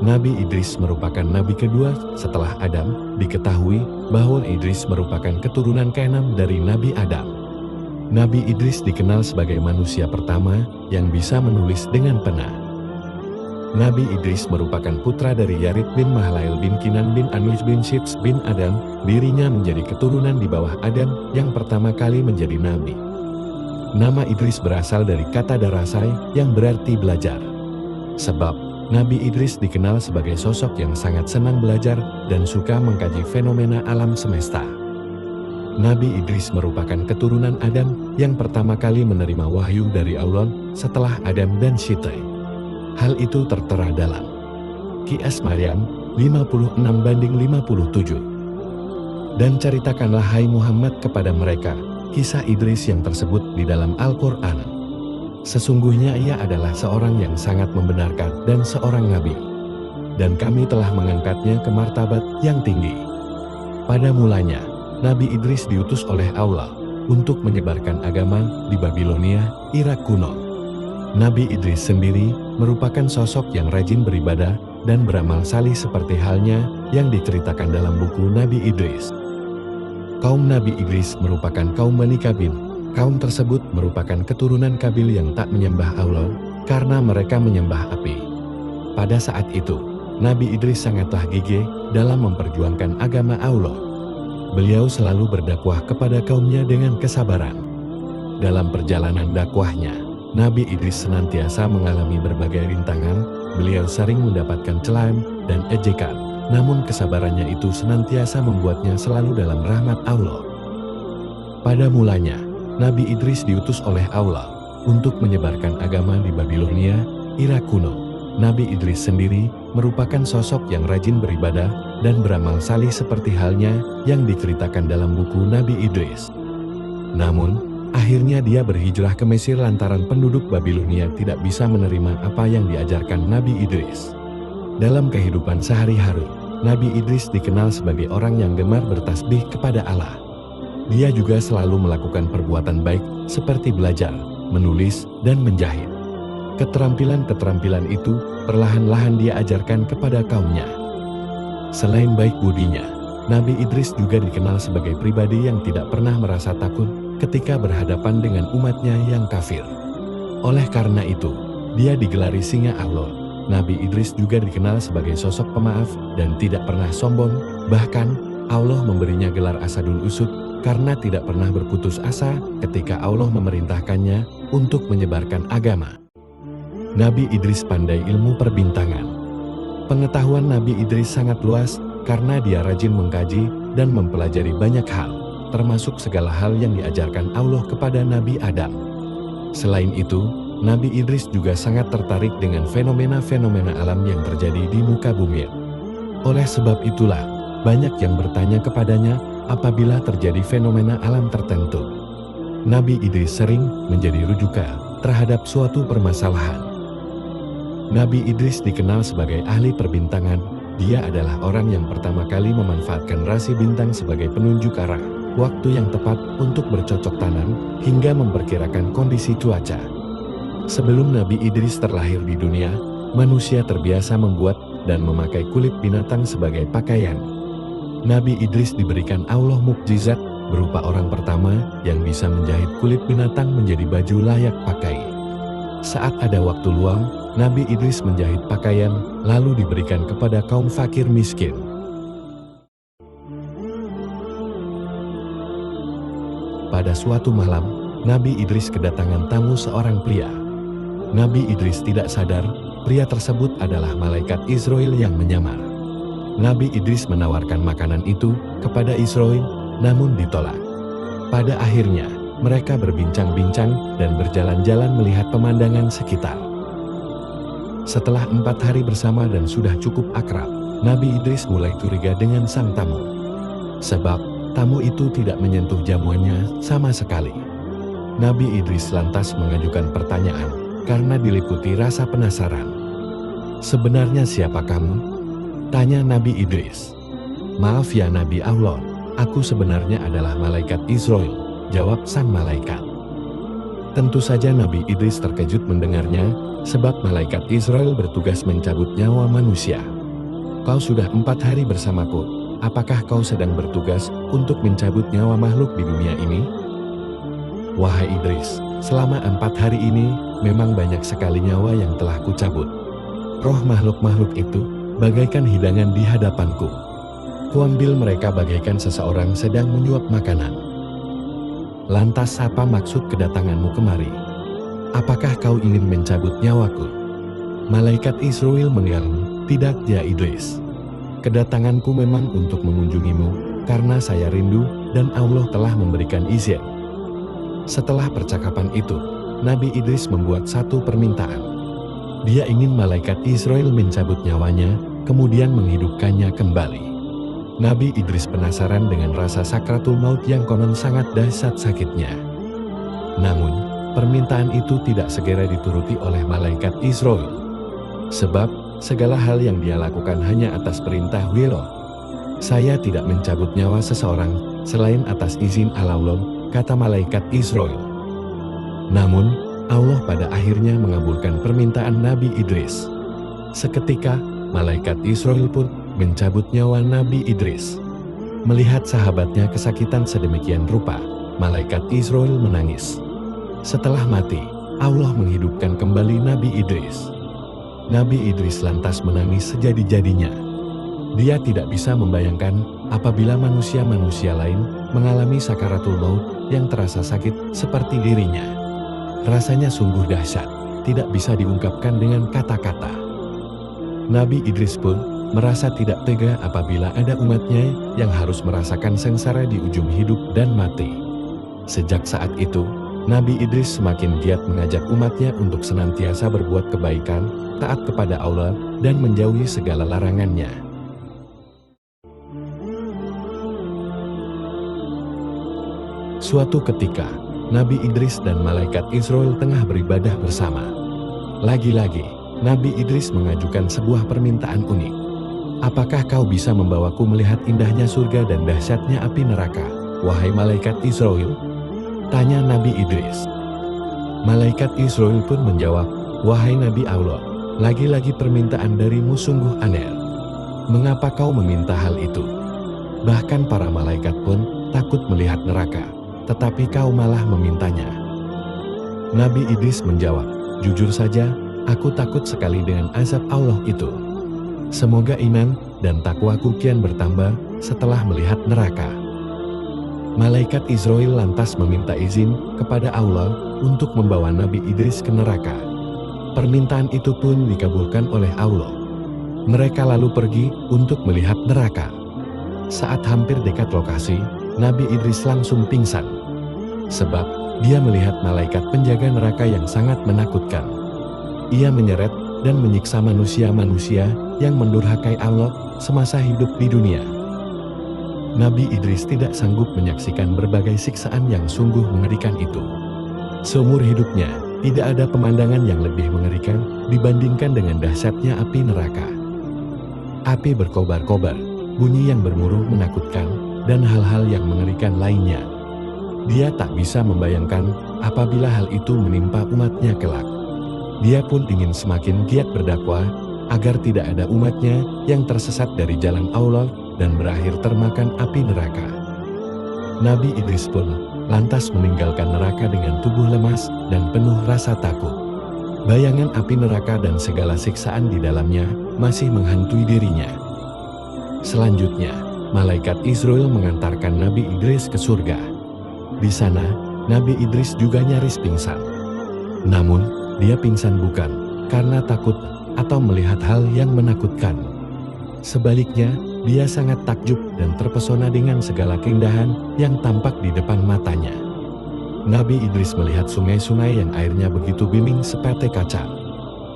Nabi Idris merupakan nabi kedua setelah Adam. Diketahui bahwa Idris merupakan keturunan keenam dari Nabi Adam. Nabi Idris dikenal sebagai manusia pertama yang bisa menulis dengan pena. Nabi Idris merupakan putra dari Yarid bin Mahlail bin Kinan bin Anwis bin Shits bin Adam. Dirinya menjadi keturunan di bawah Adam yang pertama kali menjadi nabi. Nama Idris berasal dari kata darasai yang berarti belajar. Sebab Nabi Idris dikenal sebagai sosok yang sangat senang belajar dan suka mengkaji fenomena alam semesta. Nabi Idris merupakan keturunan Adam yang pertama kali menerima wahyu dari Allah setelah Adam dan Siti. Hal itu tertera dalam Qiyas Maryam 56:57. Dan ceritakanlah hai Muhammad kepada mereka kisah Idris yang tersebut di dalam Al-Quran. Sesungguhnya ia adalah seorang yang sangat membenarkan dan seorang nabi. Dan kami telah mengangkatnya ke martabat yang tinggi. Pada mulanya, Nabi Idris diutus oleh Allah untuk menyebarkan agama di Babilonia, Irak kuno. Nabi Idris sendiri merupakan sosok yang rajin beribadah dan beramal salih seperti halnya yang diceritakan dalam buku Nabi Idris. Kaum Nabi Idris merupakan kaum Bani Kabil. Kaum tersebut merupakan keturunan Kabil yang tak menyembah Allah karena mereka menyembah api. Pada saat itu, Nabi Idris sangatlah gigih dalam memperjuangkan agama Allah. Beliau selalu berdakwah kepada kaumnya dengan kesabaran. Dalam perjalanan dakwahnya, Nabi Idris senantiasa mengalami berbagai rintangan. Beliau sering mendapatkan celaan dan ejekan, namun kesabarannya itu senantiasa membuatnya selalu dalam rahmat Allah. Pada mulanya, Nabi Idris diutus oleh Allah untuk menyebarkan agama di Babilonia, Irak kuno. Nabi Idris sendiri merupakan sosok yang rajin beribadah dan beramal salih seperti halnya yang diceritakan dalam buku Nabi Idris. Namun, akhirnya dia berhijrah ke Mesir lantaran penduduk Babilonia tidak bisa menerima apa yang diajarkan Nabi Idris. Dalam kehidupan sehari-hari, Nabi Idris dikenal sebagai orang yang gemar bertasbih kepada Allah. Dia juga selalu melakukan perbuatan baik seperti belajar, menulis, dan menjahit. Keterampilan-keterampilan itu perlahan-lahan dia ajarkan kepada kaumnya. Selain baik budinya, Nabi Idris juga dikenal sebagai pribadi yang tidak pernah merasa takut ketika berhadapan dengan umatnya yang kafir. Oleh karena itu, dia digelari singa Allah. Nabi Idris juga dikenal sebagai sosok pemaaf dan tidak pernah sombong. Bahkan, Allah memberinya gelar Asadul Usud karena tidak pernah berputus asa ketika Allah memerintahkannya untuk menyebarkan agama. Nabi Idris pandai ilmu perbintangan. Pengetahuan Nabi Idris sangat luas karena dia rajin mengkaji dan mempelajari banyak hal, termasuk segala hal yang diajarkan Allah kepada Nabi Adam. Selain itu, Nabi Idris juga sangat tertarik dengan fenomena-fenomena alam yang terjadi di muka bumi. Oleh sebab itulah, banyak yang bertanya kepadanya apabila terjadi fenomena alam tertentu. Nabi Idris sering menjadi rujukan terhadap suatu permasalahan. Nabi Idris dikenal sebagai ahli perbintangan. Dia adalah orang yang pertama kali memanfaatkan rasi bintang sebagai penunjuk arah, waktu yang tepat untuk bercocok tanam, hingga memperkirakan kondisi cuaca. Sebelum Nabi Idris terlahir di dunia, manusia terbiasa membuat dan memakai kulit binatang sebagai pakaian. Nabi Idris diberikan Allah mukjizat berupa orang pertama yang bisa menjahit kulit binatang menjadi baju layak pakai. Saat ada waktu luang, Nabi Idris menjahit pakaian lalu diberikan kepada kaum fakir miskin. Pada suatu malam, Nabi Idris kedatangan tamu seorang pria. Nabi Idris tidak sadar pria tersebut adalah malaikat Israel yang menyamar. Nabi Idris menawarkan makanan itu kepada Israel, namun ditolak. Pada akhirnya, mereka berbincang-bincang dan berjalan-jalan melihat pemandangan sekitar. Setelah 4 hari bersama dan sudah cukup akrab, Nabi Idris mulai curiga dengan sang tamu. Sebab, tamu itu tidak menyentuh jamuannya sama sekali. Nabi Idris lantas mengajukan pertanyaan, karena diliputi rasa penasaran. "Sebenarnya siapa kamu?" tanya Nabi Idris. "Maaf ya Nabi Allah, aku sebenarnya adalah malaikat Israel," jawab sang malaikat. Tentu saja Nabi Idris terkejut mendengarnya, sebab malaikat Israel bertugas mencabut nyawa manusia. Kau sudah 4 hari bersamaku, apakah kau sedang bertugas untuk mencabut nyawa makhluk di dunia ini? Wahai Idris, selama 4 hari ini, memang banyak sekali nyawa yang telah kucabut. Roh makhluk-makhluk itu, bagaikan hidangan di hadapanku. Kuambil mereka bagaikan seseorang sedang menyuap makanan. Lantas apa maksud kedatanganmu kemari? Apakah kau ingin mencabut nyawaku? Malaikat Israel menjawab, tidak ya Idris. Kedatanganku memang untuk mengunjungimu, karena saya rindu dan Allah telah memberikan izin. Setelah percakapan itu, Nabi Idris membuat satu permintaan. Dia ingin malaikat Israel mencabut nyawanya, kemudian menghidupkannya kembali. Nabi Idris penasaran dengan rasa sakratul maut yang konon sangat dahsyat sakitnya. Namun, permintaan itu tidak segera dituruti oleh malaikat Israel. Sebab, segala hal yang dia lakukan hanya atas perintah Allah. Saya tidak mencabut nyawa seseorang, selain atas izin Allah, kata malaikat Israel. Namun, Allah pada akhirnya mengabulkan permintaan Nabi Idris. Seketika, malaikat Israel pun mencabut nyawa Nabi Idris. Melihat sahabatnya kesakitan sedemikian rupa, malaikat Israel menangis. Setelah mati, Allah menghidupkan kembali Nabi Idris. Nabi Idris lantas menangis sejadi-jadinya. Dia tidak bisa membayangkan apabila manusia-manusia lain mengalami sakaratul maut yang terasa sakit seperti dirinya. Rasanya sungguh dahsyat, tidak bisa diungkapkan dengan kata-kata. Nabi Idris pun merasa tidak tega apabila ada umatnya yang harus merasakan sengsara di ujung hidup dan mati. Sejak saat itu, Nabi Idris semakin giat mengajak umatnya untuk senantiasa berbuat kebaikan, taat kepada Allah, dan menjauhi segala larangannya. Suatu ketika, Nabi Idris dan malaikat Israel tengah beribadah bersama. Lagi-lagi, Nabi Idris mengajukan sebuah permintaan unik. Apakah kau bisa membawaku melihat indahnya surga dan dahsyatnya api neraka, wahai malaikat Israel? Tanya Nabi Idris. Malaikat Israel pun menjawab, wahai Nabi Allah, lagi-lagi permintaan darimu sungguh aneh. Mengapa kau meminta hal itu? Bahkan para malaikat pun takut melihat neraka, tetapi kau malah memintanya. Nabi Idris menjawab, jujur saja, aku takut sekali dengan azab Allah itu. Semoga iman dan takwaku kian bertambah setelah melihat neraka. Malaikat Israel lantas meminta izin kepada Allah untuk membawa Nabi Idris ke neraka. Permintaan itu pun dikabulkan oleh Allah. Mereka lalu pergi untuk melihat neraka. Saat hampir dekat lokasi, Nabi Idris langsung pingsan. Sebab dia melihat malaikat penjaga neraka yang sangat menakutkan. Ia menyeret dan menyiksa manusia-manusia yang mendurhakai Allah semasa hidup di dunia. Nabi Idris tidak sanggup menyaksikan berbagai siksaan yang sungguh mengerikan itu. Seumur hidupnya, tidak ada pemandangan yang lebih mengerikan dibandingkan dengan dahsyatnya api neraka. Api berkobar-kobar, bunyi yang bermuruh menakutkan, dan hal-hal yang mengerikan lainnya. Dia tak bisa membayangkan apabila hal itu menimpa umatnya kelak. Dia pun ingin semakin giat berdakwah, agar tidak ada umatnya yang tersesat dari jalan Allah dan berakhir termakan api neraka. Nabi Idris pun lantas meninggalkan neraka dengan tubuh lemas dan penuh rasa takut. Bayangan api neraka dan segala siksaan di dalamnya masih menghantui dirinya. Selanjutnya, malaikat Israel mengantarkan Nabi Idris ke surga. Di sana, Nabi Idris juga nyaris pingsan. Namun, dia pingsan bukan karena takut atau melihat hal yang menakutkan. Sebaliknya, dia sangat takjub dan terpesona dengan segala keindahan yang tampak di depan matanya. Nabi Idris melihat sungai-sungai yang airnya begitu bening seperti kaca.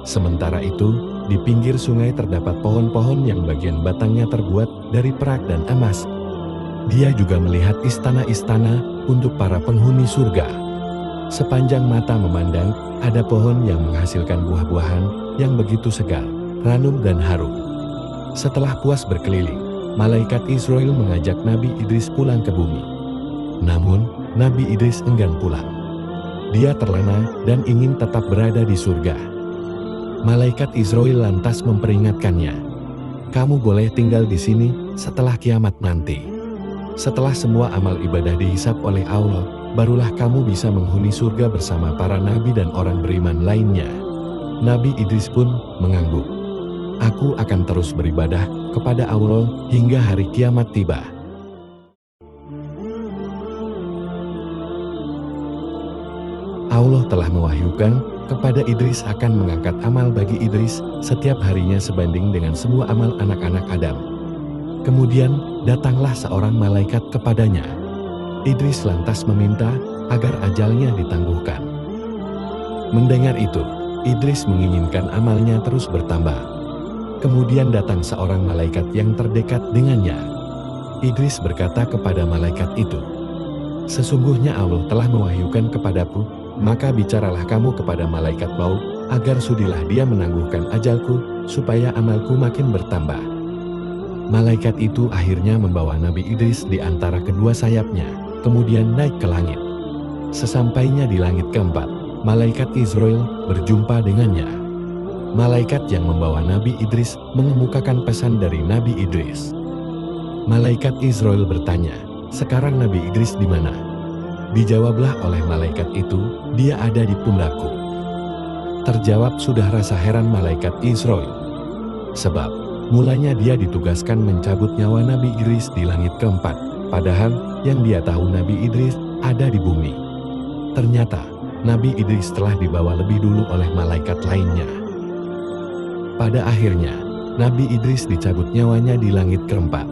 Sementara itu, di pinggir sungai terdapat pohon-pohon yang bagian batangnya terbuat dari perak dan emas. Dia juga melihat istana-istana untuk para penghuni surga. Sepanjang mata memandang, ada pohon yang menghasilkan buah-buahan yang begitu segar, ranum dan harum. Setelah puas berkeliling, malaikat Israel mengajak Nabi Idris pulang ke bumi. Namun, Nabi Idris enggan pulang. Dia terlena dan ingin tetap berada di surga. Malaikat Israel lantas memperingatkannya, "Kamu boleh tinggal di sini setelah kiamat nanti. Setelah semua amal ibadah dihisap oleh Allah, barulah kamu bisa menghuni surga bersama para nabi dan orang beriman lainnya." Nabi Idris pun mengangguk. "Aku akan terus beribadah kepada Allah hingga hari kiamat tiba." Allah telah mewahyukan kepada Idris akan mengangkat amal bagi Idris setiap harinya sebanding dengan semua amal anak-anak Adam. Kemudian datanglah seorang malaikat kepadanya. Idris lantas meminta agar ajalnya ditangguhkan. Mendengar itu, Idris menginginkan amalnya terus bertambah. Kemudian datang seorang malaikat yang terdekat dengannya. Idris berkata kepada malaikat itu, "Sesungguhnya Allah telah mewahyukan kepadaku, maka bicaralah kamu kepada malaikat maut, agar sudilah dia menangguhkan ajalku, supaya amalku makin bertambah." Malaikat itu akhirnya membawa Nabi Idris di antara kedua sayapnya, kemudian naik ke langit. Sesampainya di langit keempat, malaikat Israel berjumpa dengannya. Malaikat yang membawa Nabi Idris mengemukakan pesan dari Nabi Idris. Malaikat Israel bertanya, "Sekarang Nabi Idris di mana?" Dijawablah oleh malaikat itu, "Dia ada di pundakku." Terjawab sudah rasa heran malaikat Israel. Sebab mulanya dia ditugaskan mencabut nyawa Nabi Idris di langit keempat, padahal yang dia tahu Nabi Idris ada di bumi. Ternyata Nabi Idris telah dibawa lebih dulu oleh malaikat lainnya. Pada akhirnya, Nabi Idris dicabut nyawanya di langit keempat.